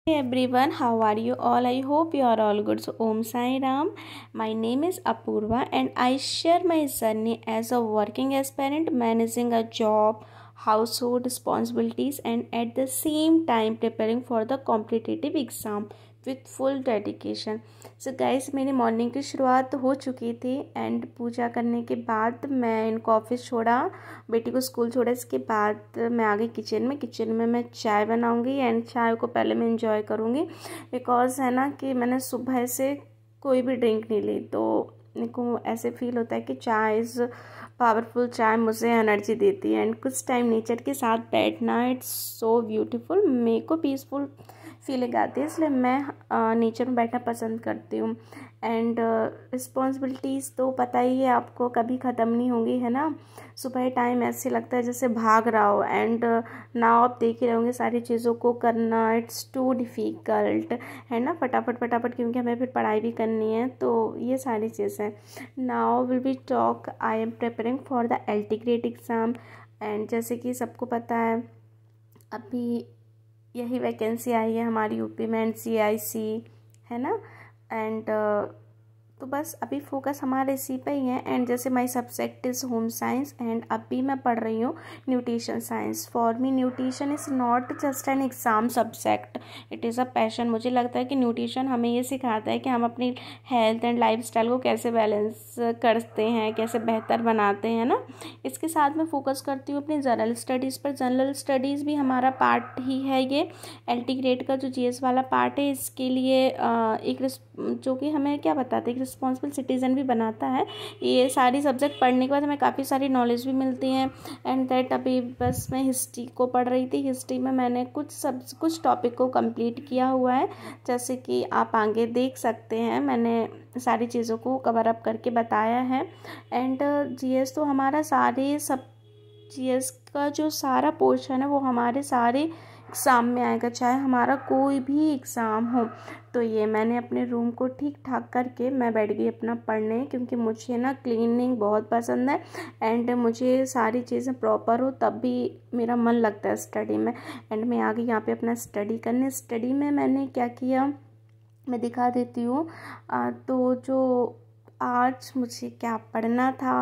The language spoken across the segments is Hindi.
Hey everyone, how are you all? I hope you are all good. So, Om Sai Ram. My name is Apurva and I share my journey as a working aspirant, managing a job, household responsibilities, and at the same time preparing for the competitive exam with full dedication. So guys, मेरी मॉर्निंग की शुरुआत हो चुकी थी एंड पूजा करने के बाद मैं इनको ऑफिस छोड़ा, बेटी को स्कूल छोड़ा। इसके बाद मैं आ गई किचन में मैं चाय बनाऊंगी एंड चाय को पहले मैं इंजॉय करूंगी बिकॉज है ना कि मैंने सुबह से कोई भी ड्रिंक नहीं ली, तो मेरे को ऐसे फील होता है कि चाय इज़ पावरफुल। चाय मुझे एनर्जी देती है एंड कुछ टाइम नेचर के साथ बैठना इट्स सो ब्यूटीफुल। मेरे को पीसफुल फीलिंग आती है, इसलिए मैं नेचर में बैठना पसंद करती हूँ। एंड रिस्पॉन्सिबिलिटीज़ तो पता ही है आपको, कभी ख़त्म नहीं होंगी, है ना। सुबह टाइम ऐसे लगता है जैसे भाग रहा हो एंड नाउ आप देख ही रहोगे सारी चीज़ों को करना इट्स टू डिफ़िकल्ट, है ना। फटाफट क्योंकि हमें फिर पढ़ाई भी करनी है, तो ये सारी चीज़ें। Now will be talk I am preparing for the LT grade exam and जैसे कि सबको पता है अभी यही वैकेंसी आई है हमारी यूपी में NCIC, है ना। एंड तो बस अभी फोकस हमारे इसी पे ही है। एंड जैसे my subject is home science and अभी मैं पढ़ रही हूँ nutrition science. For me nutrition is not just an exam subject, it is a passion. मुझे लगता है कि न्यूट्रिशन हमें ये सिखाता है कि हम अपनी हेल्थ एंड लाइफस्टाइल को कैसे बैलेंस करते हैं, कैसे बेहतर बनाते हैं ना। इसके साथ मैं फोकस करती हूँ अपनी जनरल स्टडीज़ पर। जनरल स्टडीज़ भी हमारा पार्ट ही है ये। LT ग्रेड का जो GS वाला पार्ट है, इसके लिए एक जो कि हमें क्या बताते हैं, रिस्पॉन्सिबल सिटीज़न भी बनाता है। ये सारी सब्जेक्ट पढ़ने के बाद हमें काफ़ी सारी नॉलेज भी मिलती है। एंड दैट अभी बस मैं हिस्ट्री को पढ़ रही थी। हिस्ट्री में मैंने कुछ टॉपिक को कंप्लीट किया हुआ है, जैसे कि आप आगे देख सकते हैं मैंने सारी चीज़ों को कवर अप करके बताया है। एंड GS तो हमारा GS का जो सारा पोर्शन है वो हमारे सारे एग्ज़ाम में आएगा, चाहे हमारा कोई भी एग्ज़ाम हो। तो ये मैंने अपने रूम को ठीक ठाक करके मैं बैठ गई अपना पढ़ने, क्योंकि मुझे ना क्लीनिंग बहुत पसंद है एंड मुझे सारी चीज़ें प्रॉपर हो तब भी मेरा मन लगता है स्टडी में। एंड मैं आ गई यहाँ पे अपना स्टडी करने। स्टडी में मैंने क्या किया मैं दिखा देती हूँ। तो जो आज मुझे क्या पढ़ना था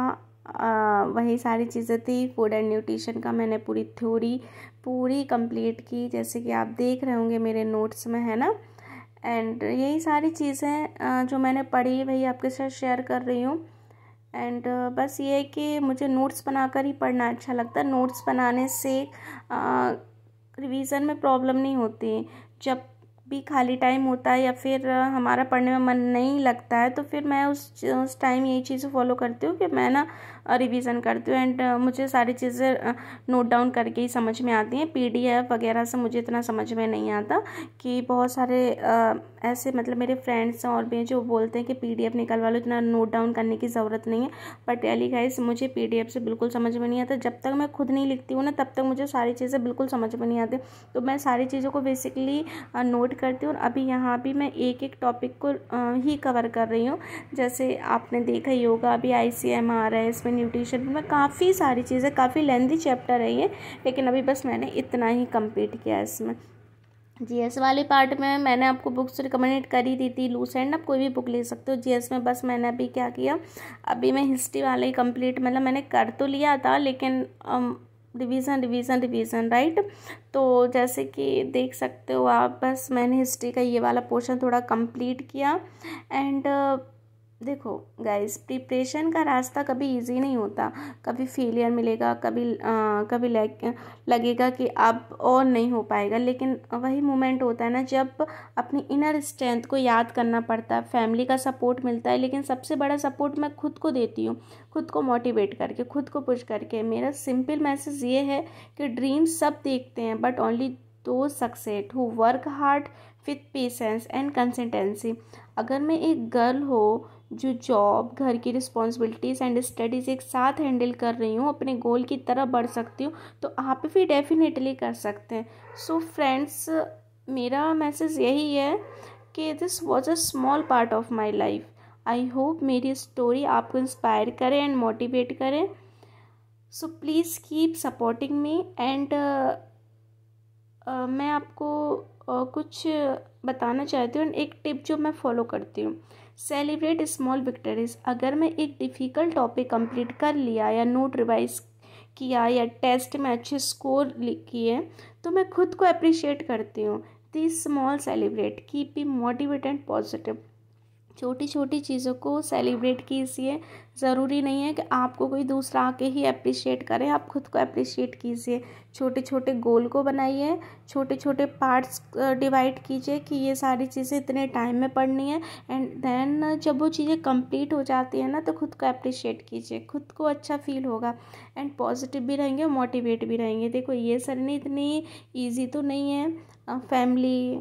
वही सारी चीज़ें थी। फूड एंड न्यूट्रिशन का मैंने पूरी थ्योरी पूरी कंप्लीट की, जैसे कि आप देख रहे होंगे मेरे नोट्स में, है ना। एंड यही सारी चीज़ें जो मैंने पढ़ी वही आपके साथ शेयर कर रही हूँ। एंड बस ये है कि मुझे नोट्स बनाकर ही पढ़ना अच्छा लगता है। नोट्स बनाने से रिवीज़न में प्रॉब्लम नहीं होती। जब भी खाली टाइम होता है या फिर हमारा पढ़ने में मन नहीं लगता है, तो फिर मैं उस टाइम यही चीज़ें फॉलो करती हूँ कि मैं ना रिवीज़न करती हूँ। एंड मुझे सारी चीज़ें नोट डाउन करके ही समझ में आती हैं। PDF वगैरह से मुझे इतना समझ में नहीं आता। कि बहुत सारे ऐसे मतलब मेरे फ्रेंड्स और भी जो बोलते हैं कि PDF निकलवा लो, इतना नोट डाउन करने की ज़रूरत नहीं है। बट रियली गाइस, मुझे PDF से बिल्कुल समझ में नहीं आता। जब तक मैं खुद नहीं लिखती हूँ ना, तब तक मुझे सारी चीज़ें बिल्कुल समझ में नहीं आती। तो मैं सारी चीज़ों को बेसिकली नोट करती हूँ। और अभी यहाँ भी मैं एक एक टॉपिक को ही कवर कर रही हूँ। जैसे आपने देखा ही होगा अभी ICM आ रहा है, इसमें न्यूट्रिशन में काफ़ी सारी चीज़ें, काफ़ी लेंथी चैप्टर है ये, लेकिन अभी बस मैंने इतना ही कंप्लीट किया है इसमें। GS वाले पार्ट में मैंने आपको बुक्स रिकमेंड कर ही दी थी, लूसेंट, आप कोई भी बुक ले सकते हो। GS में बस मैंने अभी क्या किया, अभी मैं हिस्ट्री वाले ही कंप्लीट, मतलब मैंने कर तो लिया था लेकिन रिवीजन राइट। तो जैसे कि देख सकते हो आप, बस मैंने हिस्ट्री का ये वाला पोर्शन थोड़ा कंप्लीट किया। एंड देखो गाइस, प्रिपरेशन का रास्ता कभी इजी नहीं होता। कभी फेलियर मिलेगा, कभी लगेगा कि अब और नहीं हो पाएगा, लेकिन वही मोमेंट होता है ना जब अपनी इनर स्ट्रेंथ को याद करना पड़ता है। फैमिली का सपोर्ट मिलता है, लेकिन सबसे बड़ा सपोर्ट मैं खुद को देती हूँ, खुद को मोटिवेट करके, खुद को पुश करके। मेरा सिंपल मैसेज ये है कि ड्रीम सब देखते हैं, बट ओनली दो success who work hard with patience and consistency. अगर मैं एक गर्ल हो जो जॉब, घर की रिस्पॉन्सिबिलिटीज़ एंड स्टडीज़ एक साथ हैंडल कर रही हूँ, अपने गोल की तरफ बढ़ सकती हूँ, तो आप भी डेफिनेटली कर सकते हैं। सो फ्रेंड्स, मेरा मैसेज यही है कि this was a small part of my life. I hope मेरी स्टोरी आपको इंस्पायर करे एंड मोटिवेट करे। So please keep supporting me. And मैं आपको कुछ बताना चाहती हूँ, एक टिप जो मैं फॉलो करती हूँ। Celebrate small victories. अगर मैं एक डिफ़िकल्ट टॉपिक कंप्लीट कर लिया या नोट रिवाइज किया या टेस्ट में अच्छे स्कोर किए तो मैं खुद को अप्रिशिएट करती हूँ। This small celebrate keep me motivate and positive. छोटी छोटी चीज़ों को सेलिब्रेट कीजिए। ज़रूरी नहीं है कि आपको कोई दूसरा आके ही अप्रिशिएट करे, आप खुद को अप्रिशिएट कीजिए। छोटे छोटे गोल को बनाइए, छोटे छोटे पार्ट्स डिवाइड कीजिए कि ये सारी चीज़ें इतने टाइम में पढ़नी है, एंड देन जब वो चीज़ें कंप्लीट हो जाती है ना तो खुद को अप्रिशिएट कीजिए, खुद को अच्छा फील होगा एंड पॉजिटिव भी रहेंगे, मोटिवेट भी रहेंगे। देखो ये सरनी इतनी ईजी तो नहीं है। फैमिली,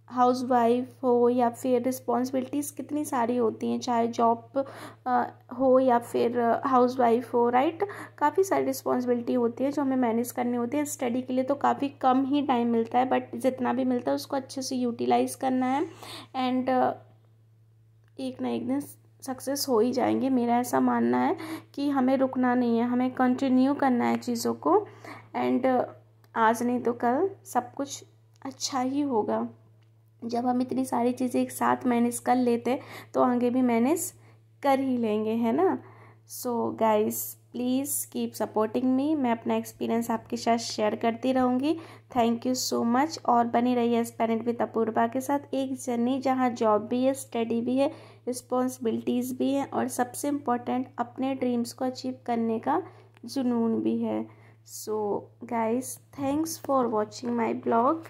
हाउसवाइफ हो या फिर रिस्पॉन्सिबिलिटीज़ कितनी सारी होती हैं, चाहे जॉब हो या फिर हाउसवाइफ हो, राइट। काफ़ी सारी रिस्पॉन्सिबिलिटी होती है जो हमें मैनेज करनी होती है। स्टडी के लिए तो काफ़ी कम ही टाइम मिलता है, बट जितना भी मिलता है उसको अच्छे से यूटिलाइज़ करना है एंड एक ना एक दिन सक्सेस हो ही जाएंगे। मेरा ऐसा मानना है कि हमें रुकना नहीं है, हमें कंटिन्यू करना है चीज़ों को एंड आज नहीं तो कल सब कुछ अच्छा ही होगा। जब हम इतनी सारी चीज़ें एक साथ मैनेज कर लेते तो आगे भी मैनेज कर ही लेंगे, है ना। So guys please keep supporting me. मैं अपना एक्सपीरियंस आपके साथ शेयर करती रहूँगी। Thank you so much. और बनी रहिए एस्पिरेंट विद अपूर्वा के साथ, एक जर्नी जहाँ जॉब भी है, स्टडी भी है, रिस्पॉन्सिबिलिटीज़ भी हैं और सबसे इम्पोर्टेंट अपने ड्रीम्स को अचीव करने का जुनून भी है। So guys thanks for watching my blog.